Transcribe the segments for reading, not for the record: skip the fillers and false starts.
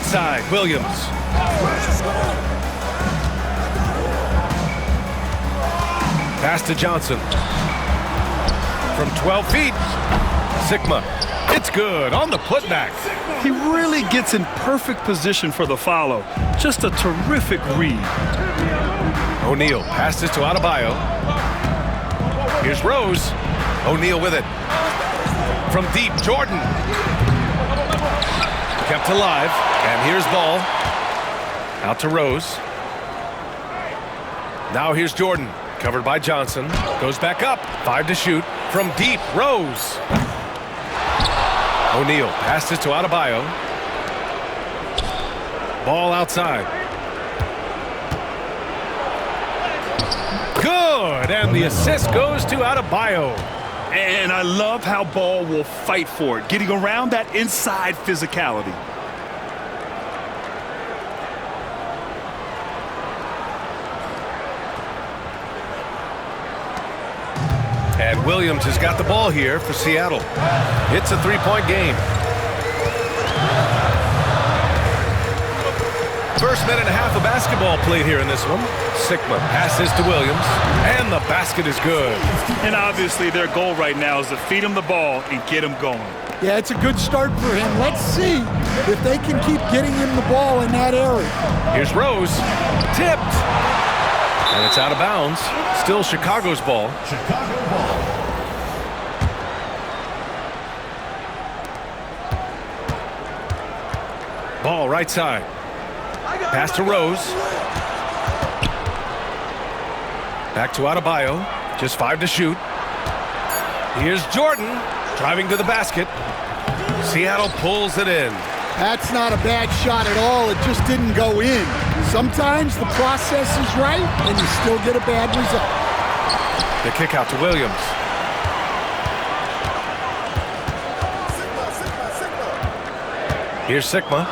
Outside, Williams. Pass to Johnson. From 12 feet, Sigma. It's good on the putback. He really gets in perfect position for the follow. Just a terrific read. O'Neal passes to Adebayo. Here's Rose. O'Neal with it. From deep, Jordan. Kept alive. And here's Ball. Out to Rose. Now here's Jordan. Covered by Johnson. Goes back up. 5 to shoot. From deep, Rose. O'Neal passes to Adebayo. Ball outside. Good, and the assist goes to Adebayo. And I love how Ball will fight for it, getting around that inside physicality. And Williams has got the ball here for Seattle. It's a three-point game. First minute and a half of basketball played here in this one. Sigma passes to Williams, and the basket is good. And obviously their goal right now is to feed him the ball and get him going. Yeah, it's a good start for him. Let's see if they can keep getting him the ball in that area. Here's Rose. Tipped. And it's out of bounds. Still Chicago's ball. Ball right side. Pass to Rose. Back to Adebayo. Just 5 to shoot. Here's Jordan driving to the basket. Seattle pulls it in. That's not a bad shot at all. It just didn't go in. Sometimes the process is right and you still get a bad result. The kick out to Williams. Here's Sigma.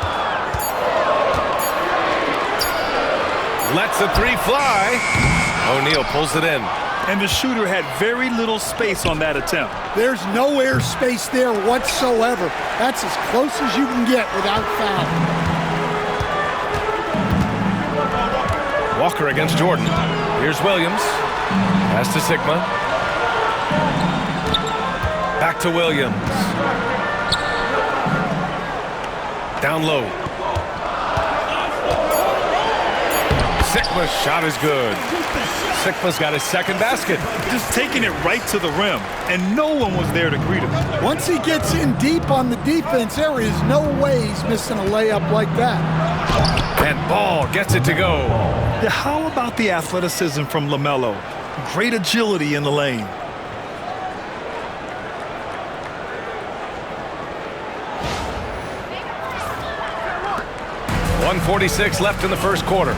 Lets the three fly. O'Neal pulls it in. And the shooter had very little space on that attempt. There's no air space there whatsoever. That's as close as you can get without foul. Walker against Jordan. Here's Williams. Pass to Sigma. Back to Williams. Down low. Sigma's shot is good. Sigma's got his second basket. Just taking it right to the rim, and no one was there to greet him. Once he gets in deep on the defense, there is no way he's missing a layup like that. And Ball gets it to go. Yeah, how about the athleticism from LaMelo? Great agility in the lane. .146 left in the first quarter.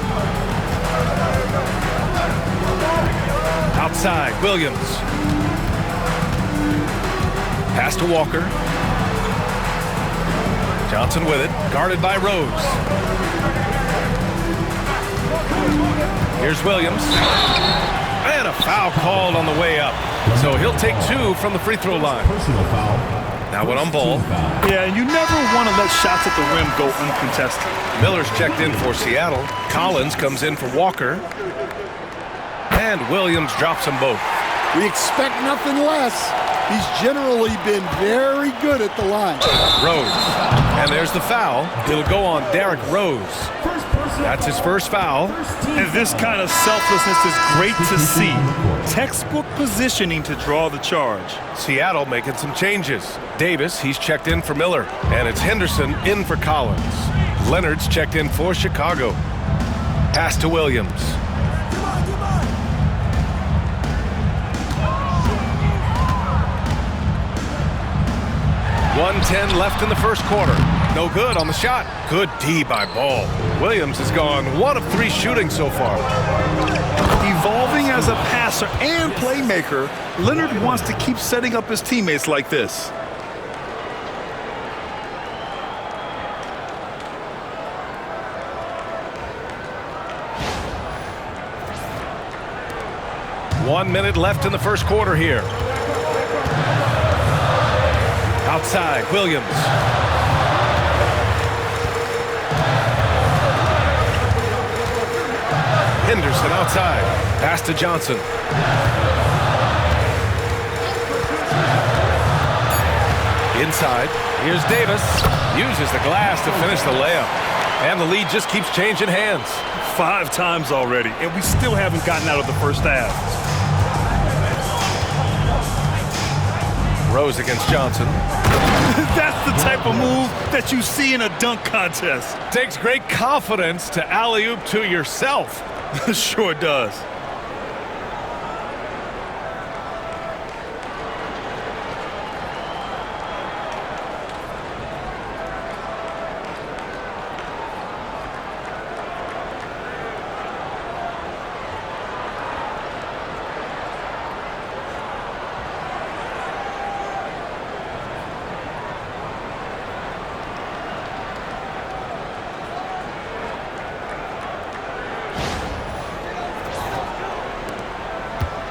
Outside, Williams. Pass to Walker. Johnson with it, guarded by Rose. Here's Williams. And a foul called on the way up. So he'll take 2 from the free throw line. Personal foul. Now one on Ball. Yeah, and you never want to let shots at the rim go uncontested. Miller's checked in for Seattle. Collins comes in for Walker. And Williams drops them both. We expect nothing less. He's generally been very good at the line. Rose. And there's the foul. It'll go on Derrick Rose. That's his first foul. And this kind of selflessness is great to see. Textbook positioning to draw the charge. Seattle making some changes. Davis, he's checked in for Miller. And it's Henderson in for Collins. Leonard's checked in for Chicago. Pass to Williams. .110 left in the first quarter. No good on the shot. Good D by Ball. Williams has gone 1 of 3 shooting so far. Evolving as a passer and playmaker, Leonard wants to keep setting up his teammates like this. .1 minute left in the first quarter here. Outside, Williams. Henderson outside. Pass to Johnson. Inside. Here's Davis. Uses the glass to finish the layup. And the lead just keeps changing hands. 5 times already, and we still haven't gotten out of the first half. Rose against Johnson. That's the type of move that you see in a dunk contest. Takes great confidence to alley-oop to yourself. Sure does.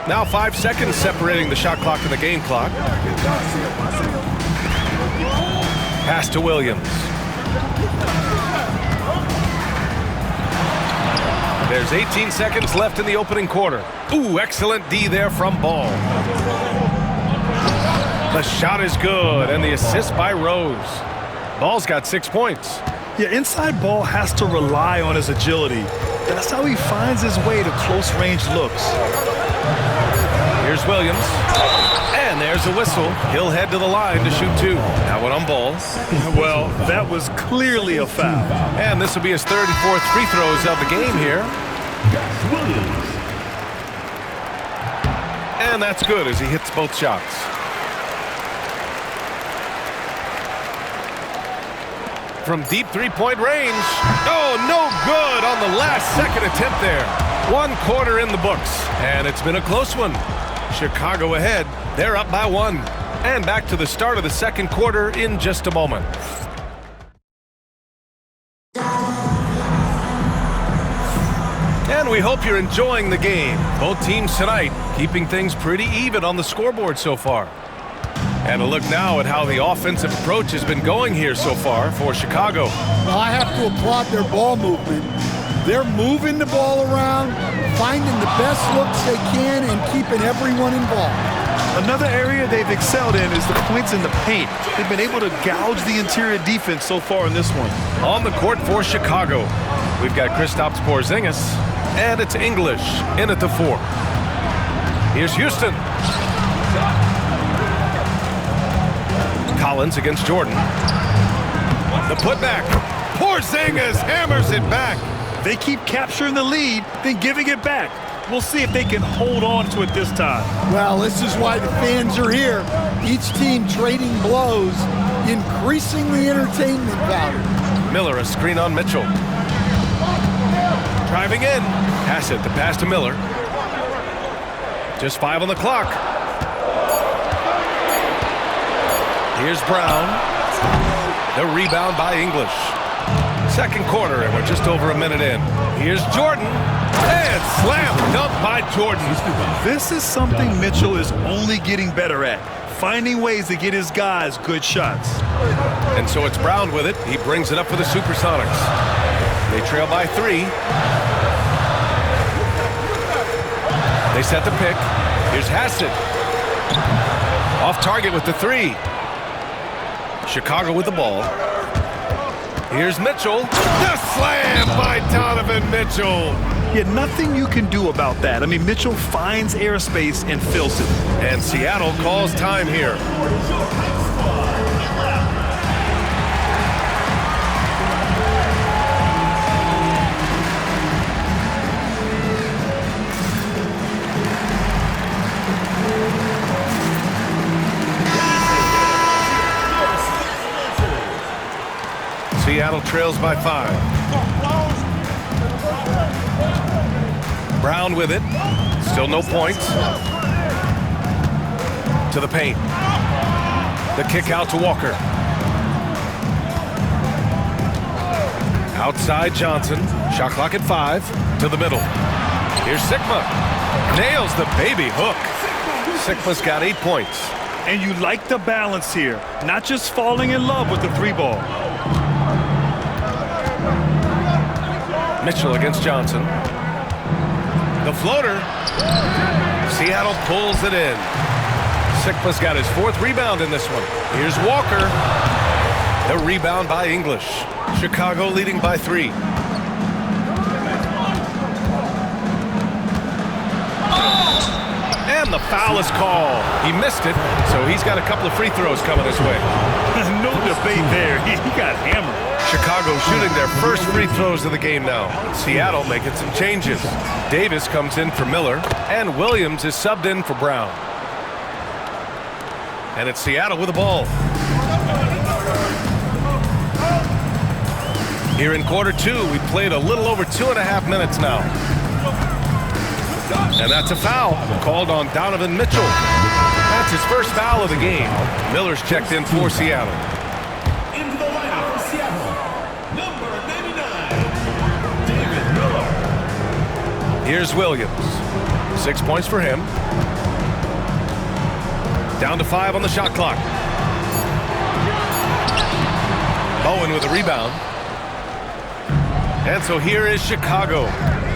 Now 5 seconds separating the shot clock and the game clock. Pass to Williams. There's 18 seconds left in the opening quarter. Ooh, excellent D there from Ball. The shot is good, and the assist by Rose. Ball's got 6 points. Yeah, inside Ball has to rely on his agility. That's how he finds his way to close-range looks. Here's Williams. And there's a whistle. He'll head to the line to shoot 2. Now one on Ball. Well, that was clearly a foul. And this will be his 3rd and 4th free throws of the game here. And that's good as he hits both shots. From deep three-point range. Oh, no good on the last second attempt there. 1 quarter in the books, and it's been a close one. Chicago ahead. They're up by 1. And back to the start of the second quarter in just a moment. And we hope you're enjoying the game. Both teams tonight keeping things pretty even on the scoreboard so far. And a look now at how the offensive approach has been going here so far for Chicago. Well, I have to applaud their ball movement. They're moving the ball around, finding the best looks they can, and keeping everyone involved. Another area they've excelled in is the points in the paint. They've been able to gouge the interior defense so far in this one. On the court for Chicago, we've got Kristaps Porzingis, and it's English in at the 4. Here's Houston. Collins against Jordan. The putback. Porzingis hammers it back. They keep capturing the lead, then giving it back. We'll see if they can hold on to it this time. Well, this is why the fans are here. Each team trading blows, increasing the entertainment value. Miller, a screen on Mitchell. Driving in. Hassett, the pass to Miller. Just 5 on the clock. Here's Brown. The rebound by English. Second quarter, and we're just over a minute in. Here's Jordan. And slam dunk by Jordan. This is something Mitchell is only getting better at, finding ways to get his guys good shots. And so it's Brown with it. He brings it up for the Supersonics. They trail by 3. They set the pick. Here's Hassett. Off target with the 3. Chicago with the ball. Here's Mitchell. The slam by Donovan Mitchell. Yeah, nothing you can do about that. I mean, Mitchell finds airspace and fills it. And Seattle calls time here. Seattle trails by 5. Brown with it. Still no points. To the paint. The kick out to Walker. Outside Johnson. Shot clock at 5. To the middle. Here's Sigma. Nails the baby hook. Sigma's got 8 points. And you like the balance here. Not just falling in love with the 3-ball. Mitchell against Johnson. The floater. Seattle pulls it in. Sikma's got his 4th rebound in this one. Here's Walker. The rebound by English. Chicago leading by 3. And the foul is called. He missed it, so he's got a couple of free throws coming his way. No debate there. He got hammered. Chicago shooting their first free throws of the game now. Seattle making some changes. Davis comes in for Miller, and Williams is subbed in for Brown. And it's Seattle with the ball. Here in quarter 2, we played a little over 2.5 minutes now. And that's a foul called on Donovan Mitchell. That's his first foul of the game. Miller's checked in for Seattle. Into the lineup for Seattle, number 99, David Miller. Here's Williams. 6 points for him. Down to 5 on the shot clock. Bowen with a rebound. And so here is Chicago.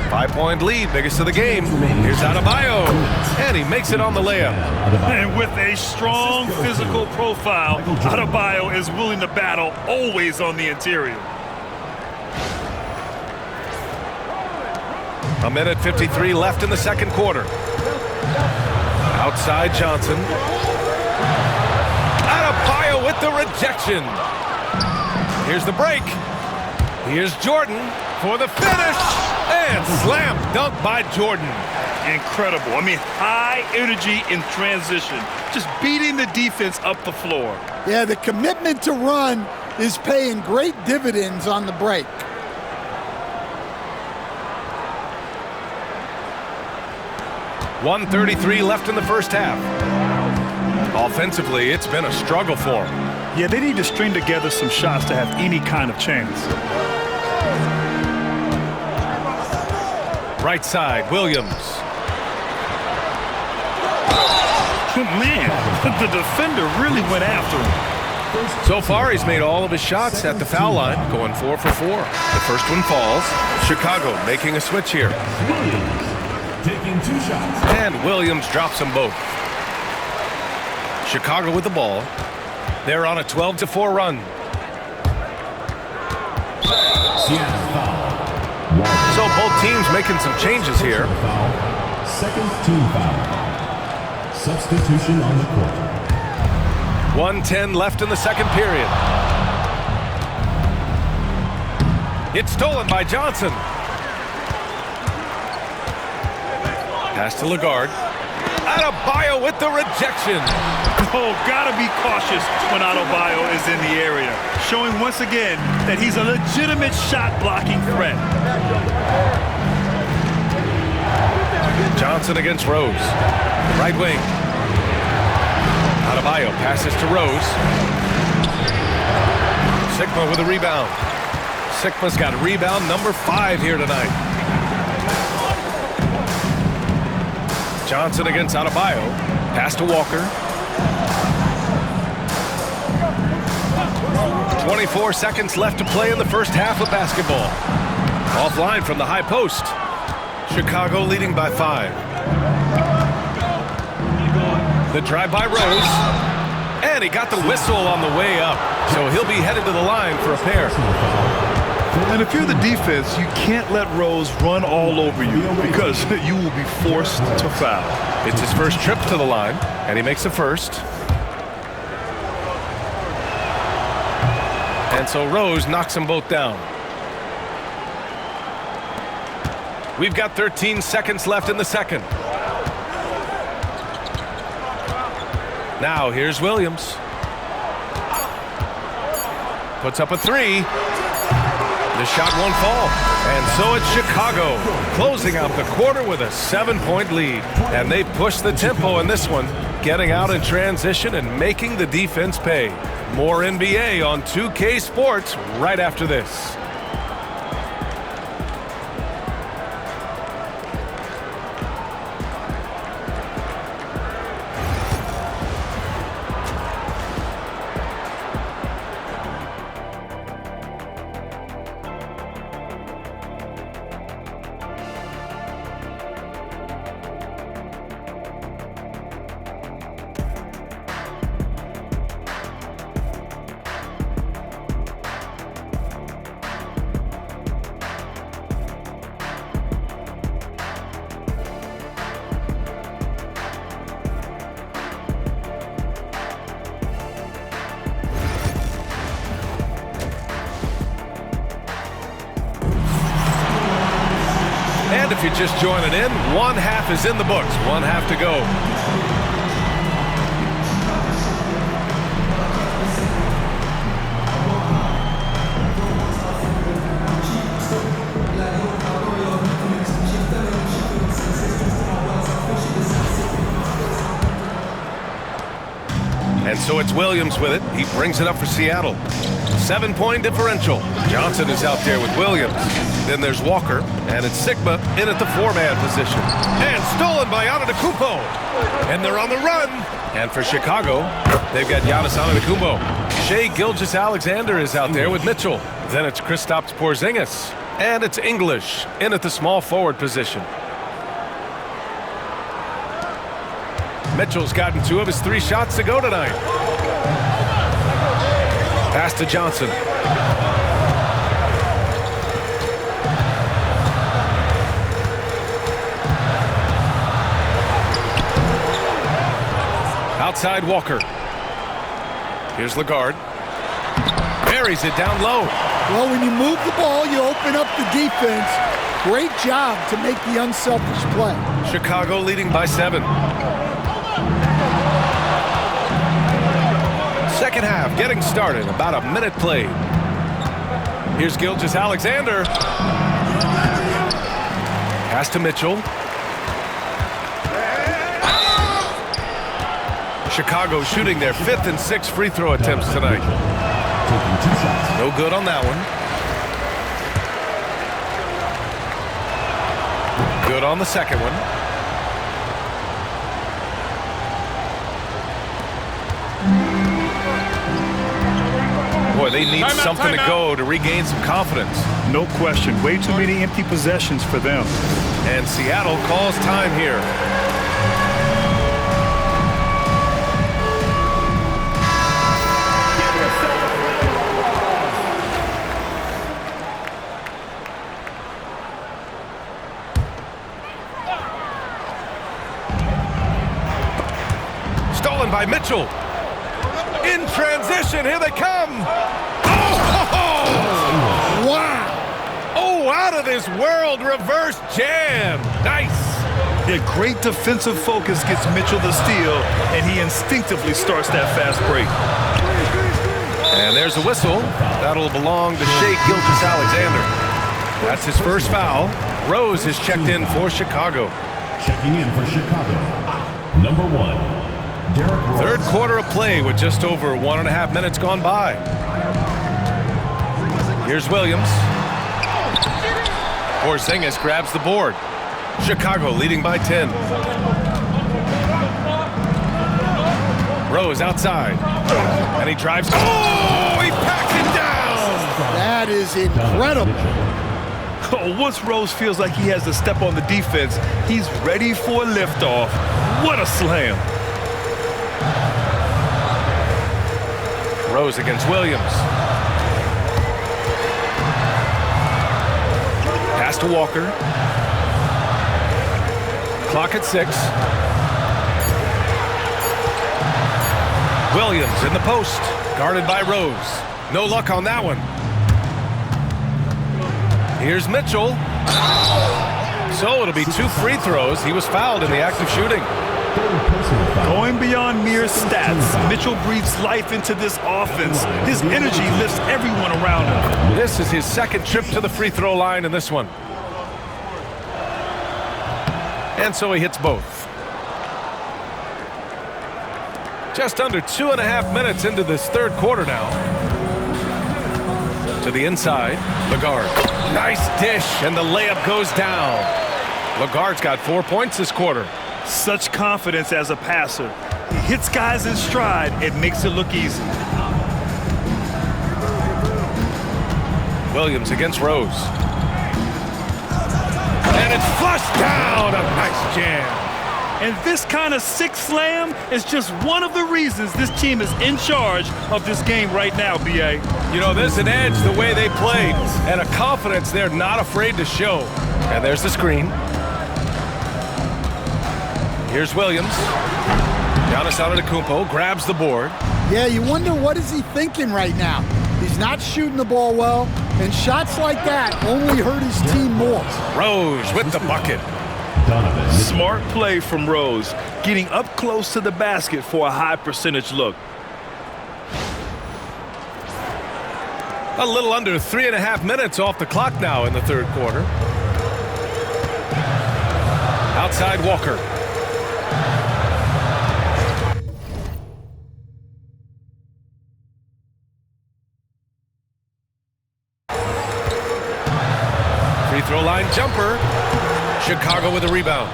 5-point lead, biggest of the game. Here's Adebayo, and he makes it on the layup. And with a strong physical profile, Adebayo is willing to battle, always on the interior. 1:53 left in the second quarter. Outside Johnson. Adebayo with the rejection. Here's the break. Here's Jordan for the finish. And slam dunk by Jordan. Incredible. I mean, high energy in transition. Just beating the defense up the floor. Yeah, the commitment to run is paying great dividends on the break. .133 left in the first half. Offensively, it's been a struggle for them. Yeah, they need to string together some shots to have any kind of chance. Right side, Williams. Man, the defender really went after him. So far, he's made all of his shots at the foul line, going 4 for 4. The first one falls. Chicago making a switch here. Williams taking 2 shots. And Williams drops them both. Chicago with the ball. They're on a 12-4 run. Seattle foul. So both teams making some changes here. Second team foul. Substitution on the court. 1:10 left in the second period. It's stolen by Johnson. Pass to Lagarde. Adebayo with the rejection. Oh, gotta be cautious when Adebayo is in the area. Showing once again that he's a legitimate shot-blocking threat. Johnson against Rose. Right wing. Adebayo passes to Rose. Sikma with a rebound. Sikma's got rebound number 5 here tonight. Johnson against Adebayo. Pass to Walker. 24 seconds left to play in the first half of basketball. Offline from the high post. Chicago leading by 5. The drive by Rose. And he got the whistle on the way up. So he'll be headed to the line for a pair. And if you're the defense, you can't let Rose run all over you because you will be forced to foul. It's his first trip to the line, and he makes the first. And so Rose knocks them both down. We've got 13 seconds left in the second. Now here's Williams. Puts up a 3. The shot won't fall. And so it's Chicago closing out the quarter with a 7-point lead. And they push the tempo in this one, getting out in transition and making the defense pay. More NBA on 2K Sports right after this. And if you're just joining in, one half is in the books. One half to go. And so it's Williams with it. He brings it up for Seattle. 7-point differential. Johnson is out there with Williams. Then there's Walker, and it's Sigma in at the 4-man position. And stolen by Antetokounmpo. And they're on the run. And for Chicago, they've got Giannis Antetokounmpo. Shai Gilgeous-Alexander is out there with Mitchell. Then it's Kristaps Porzingis. And it's English in at the small forward position. Mitchell's gotten 2 of his 3 shots to go tonight. Pass to Johnson. Outside Walker. Here's Lagarde. Buries it down low. Well, when you move the ball, you open up the defense. Great job to make the unselfish play. Chicago leading by 7. Second half getting started. About a minute played. Here's Gilgeous-Alexander. Pass to Mitchell. Chicago shooting their 5th and 6th free throw attempts tonight. No good on that one. Good on the second one. Boy, they need something to go to regain some confidence. No question. Way too many empty possessions for them. And Seattle calls time here. Stolen by Mitchell. In transition, here they come. Oh! Wow! Oh, out of this world reverse jam. Nice. Yeah, great defensive focus gets Mitchell the steal, and he instinctively starts that fast break. And there's a whistle. That'll belong to Shai Gilgeous-Alexander. That's his first foul. Rose is checked in for Chicago. Checking in for Chicago, number 1. Third quarter of play with just over 1.5 minutes gone by. Here's Williams. Porzingis grabs the board. Chicago leading by 10. Rose outside. And he drives. Oh, he packs it down. That is incredible. Oh, once Rose feels like he has to step on the defense, he's ready for a liftoff. What a slam. Rose against Williams. Pass to Walker. Clock at 6. Williams in the post. Guarded by Rose. No luck on that one. Here's Mitchell. So it'll be 2 free throws. He was fouled in the act of shooting. Going beyond mere stats, Mitchell breathes life into this offense. His energy lifts everyone around him. This is his 2nd trip to the free throw line in this one. And so he hits both. Just under 2.5 minutes into this third quarter now. To the inside, Lagarde. Nice dish, and the layup goes down. Lagarde's got 4 points this quarter. Such confidence as a passer. He hits guys in stride and makes it look easy. Williams against Rose. And it's flushed down. A nice jam. And this kind of sick slam is just one of the reasons this team is in charge of this game right now, B.A. You know, there's an edge the way they played and a confidence they're not afraid to show. And there's the screen. Here's Williams. Giannis Antetokounmpo grabs the board. Yeah, you wonder what is he thinking right now. He's not shooting the ball well. And shots like that only hurt his team more. Rose with the bucket. Donovan. Smart play from Rose, getting up close to the basket for a high percentage look. A little under 3.5 minutes off the clock now in the third quarter. Outside Walker. Free throw line jumper. Chicago with a rebound.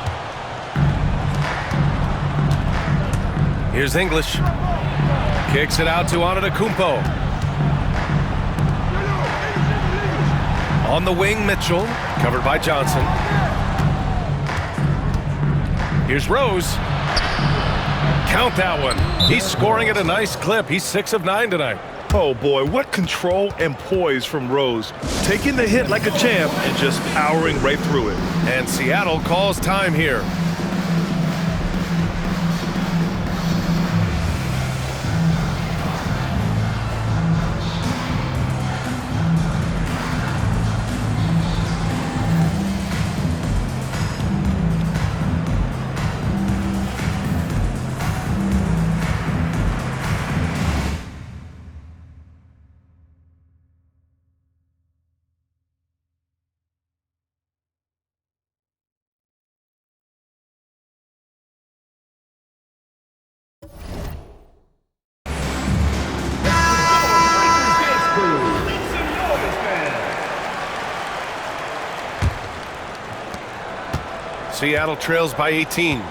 Here's English. Kicks it out to Antetokounmpo. On the wing, Mitchell, covered by Johnson. Here's Rose. Count that one. He's scoring at a nice clip. He's 6 of 9 tonight. Oh boy, what control and poise from Rose. Taking the hit like a champ and just powering right through it. And Seattle calls time here. Seattle trails by 18.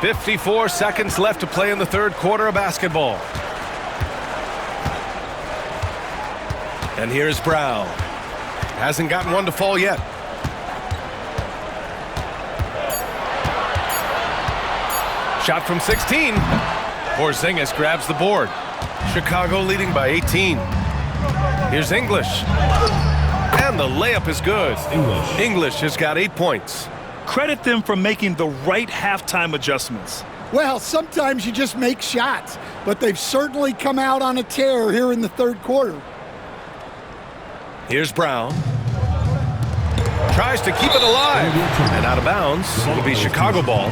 54 seconds left to play in the third quarter of basketball. And here's Brown. Hasn't gotten one to fall yet. Shot from 16. Porzingis grabs the board. Chicago leading by 18. Here's English. And the layup is good. English has got 8 points. Credit them for making the right halftime adjustments. Well, sometimes you just make shots, but they've certainly come out on a tear here in the third quarter. Here's Brown. Tries to keep it alive. And out of bounds. It'll be Chicago ball.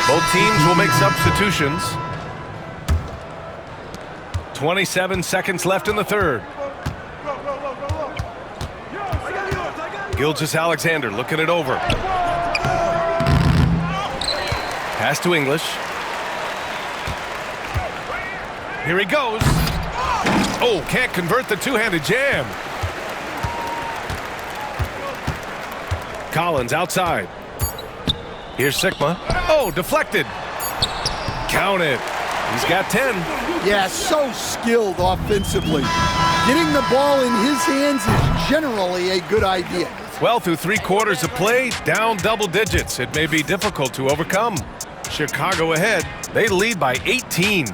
Both teams will make substitutions. 27 seconds left in the third. Gilgeous-Alexander looking it over. Pass to English. Here he goes. Oh, can't convert the two-handed jam. Collins outside. Here's Sigma. Oh, deflected. Count it. He's got 10. Yeah, so skilled offensively. Getting the ball in his hands is generally a good idea. Well, through 3 quarters of play, down double digits. It may be difficult to overcome. Chicago ahead. They lead by 18.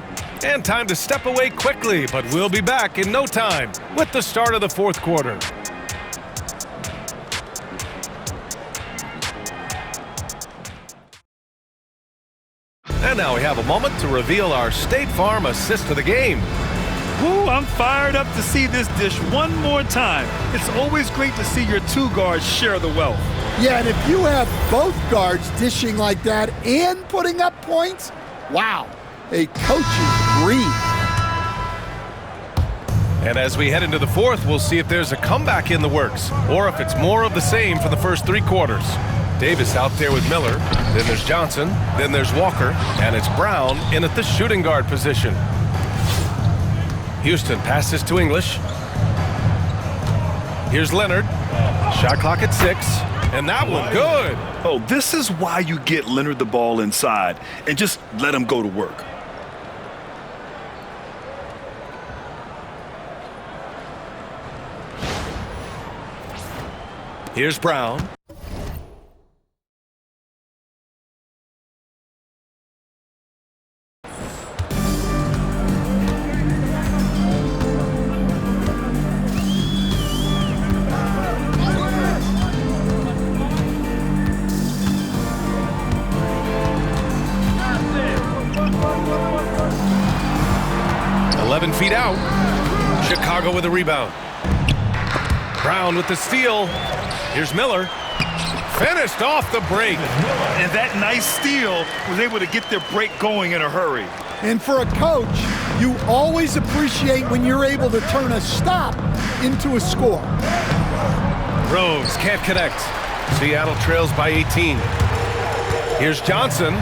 And time to step away quickly, but we'll be back in no time with the start of the fourth quarter. And now we have a moment to reveal our State Farm assist of the game. Woo, I'm fired up to see this dish one more time. It's always great to see your two guards share the wealth. Yeah, and if you have both guards dishing like that and putting up points, wow, a coach's dream. And as we head into the fourth, we'll see if there's a comeback in the works or if it's more of the same for the first 3 quarters. Davis out there with Miller. Then there's Johnson. Then there's Walker. And it's Brown in at the shooting guard position. Houston passes to English. Here's Leonard. Shot clock at 6. And that one good. Oh, this is why you get Leonard the ball inside and just let him go to work. Here's Brown. 11 feet out. Chicago with a rebound. Brown with the steal. Here's Miller. Finished off the break. And that nice steal was able to get their break going in a hurry. And for a coach, you always appreciate when you're able to turn a stop into a score. Rose can't connect. Seattle trails by 18. Here's Johnson.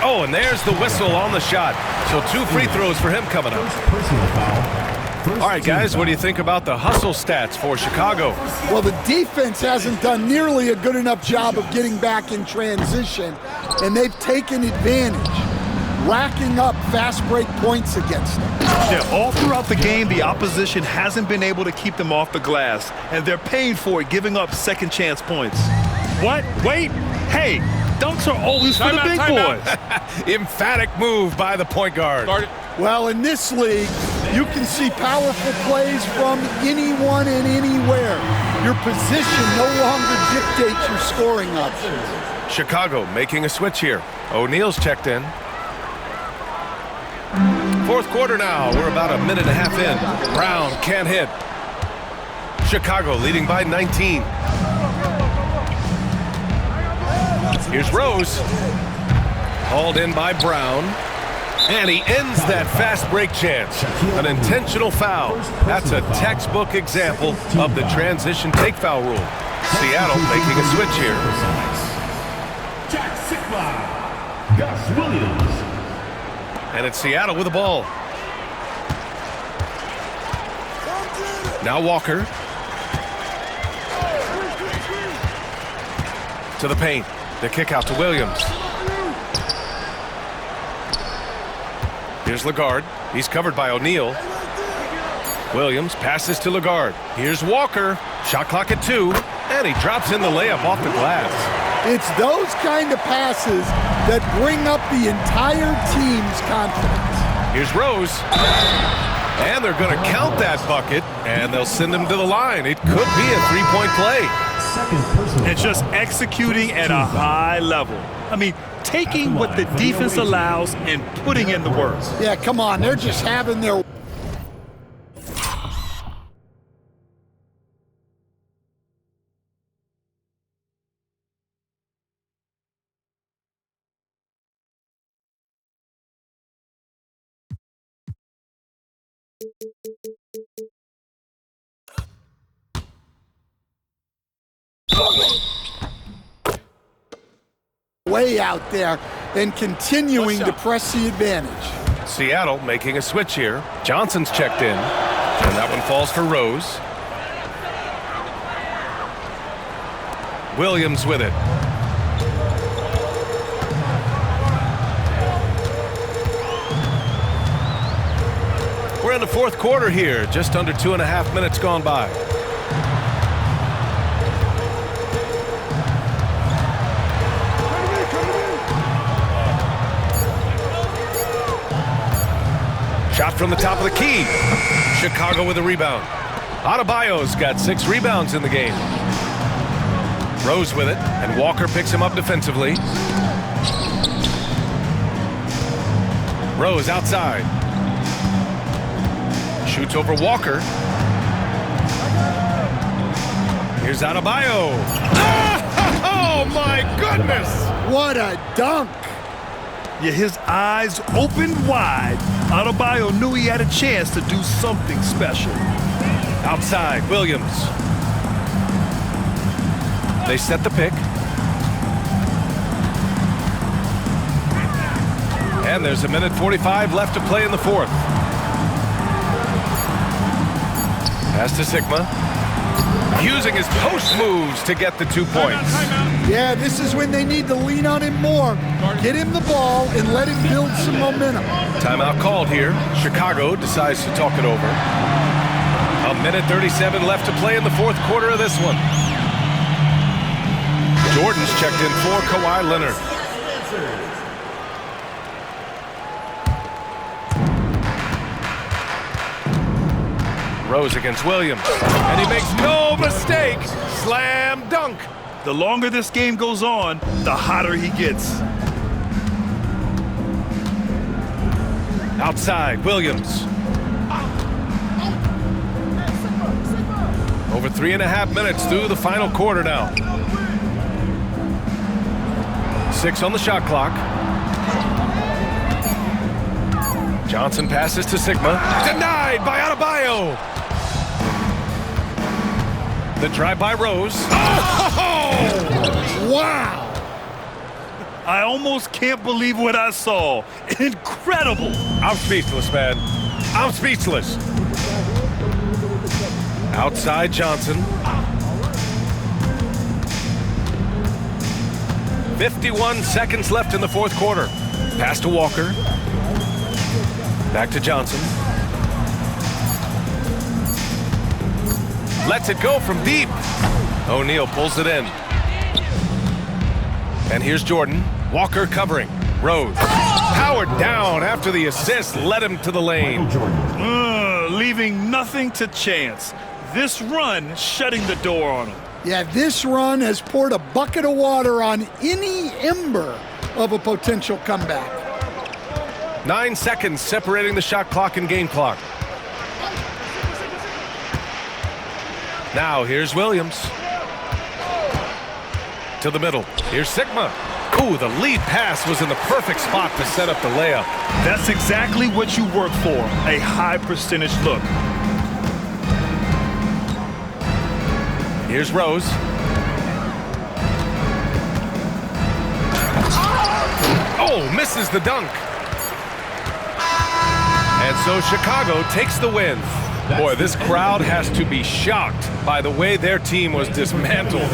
Oh, and there's the whistle on the shot. So 2 free throws for him coming up. Personal foul. All right, guys, what do you think about the hustle stats for Chicago? Well, the defense hasn't done nearly a good enough job of getting back in transition, and they've taken advantage, racking up fast break points against them. Yeah, all throughout the game, the opposition hasn't been able to keep them off the glass, and they're paying for it, giving up second chance points. What? Wait. Hey, dunks are always for the big boys. Emphatic move by the point guard. Well, in this league, you can see powerful plays from anyone and anywhere. Your position no longer dictates your scoring options. Chicago making a switch here. O'Neal's checked in. Fourth quarter now. We're about a minute and a half in. Brown can't hit. Chicago leading by 19. Here's Rose. Hauled in by Brown. And he ends that fast break chance. An intentional foul. That's a textbook example of the transition take foul rule. Seattle making a switch here. Jack Sigma. Gus Williams. And it's Seattle with the ball. Now Walker. To the paint. The kick out to Williams. Here's Lagarde. He's covered by O'Neal. Williams passes to Lagarde. Here's Walker. Shot clock at 2. And he drops in the layup off the glass. It's those kind of passes that bring up the entire team's confidence. Here's Rose. And they're going to count that bucket. And they'll send him to the line. It could be a three-point play. Second personal And just foul. executing at a high level. I mean, taking what the defense allows and putting in the work. Yeah, come on. They're just having their... way out there and continuing to press the advantage. Seattle making a switch here. Johnson's checked in. And that one falls for Rose. Williams with it. We're in the fourth quarter here. Just under 2.5 minutes gone by. Shot from the top of the key. Chicago with a rebound. Adebayo's got 6 rebounds in the game. Rose with it, and Walker picks him up defensively. Rose outside. Shoots over Walker. Here's Adebayo. Oh my goodness! What a dunk! Yeah, his eyes opened wide. Adebayo knew he had a chance to do something special. Outside, Williams. They set the pick. And there's a minute 45 left to play in the fourth. Pass to Sigma. Using his post moves to get the 2 points. Yeah, this is when they need to lean on him more. Get him the ball and let him build some momentum. Timeout called here. Chicago decides to talk it over. A minute 37 left to play in the fourth quarter of this one. Jordan's checked in for Kawhi Leonard. Rose against Williams. And he makes no mistake. Slam dunk. The longer this game goes on, the hotter he gets. Outside, Williams. Over 3.5 minutes through the final quarter now. 6 on the shot clock. Johnson passes to Sigma. Denied by Adebayo. The drive by Rose. Oh! Wow! I almost can't believe what I saw. Incredible. I'm speechless, man. I'm speechless. Outside Johnson. 51 seconds left in the fourth quarter. Pass to Walker. Back to Johnson. Lets it go from deep. O'Neal pulls it in. And here's Jordan. Walker covering. Rose. Powered down after the assist led him to the lane. Leaving nothing to chance. This run shutting the door on him. Yeah, this run has poured a bucket of water on any ember of a potential comeback. 9 seconds separating the shot clock and game clock. Now here's Williams. To the middle. Here's Sigma. Ooh, the lead pass was in the perfect spot to set up the layup. That's exactly what you work for, a high percentage look. Here's Rose. Oh, misses the dunk. And so Chicago takes the win. Boy, this crowd has to be shocked by the way their team was dismantled.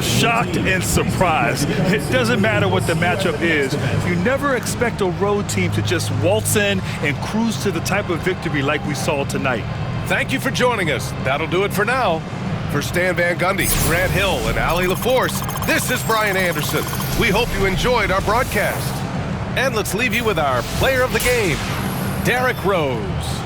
Shocked and surprised. It doesn't matter what the matchup is. You never expect a road team to just waltz in and cruise to the type of victory like we saw tonight. Thank you for joining us. That'll do it for now. For Stan Van Gundy, Grant Hill, and Allie LaForce, this is Brian Anderson. We hope you enjoyed our broadcast. And let's leave you with our player of the game, Derrick Rose.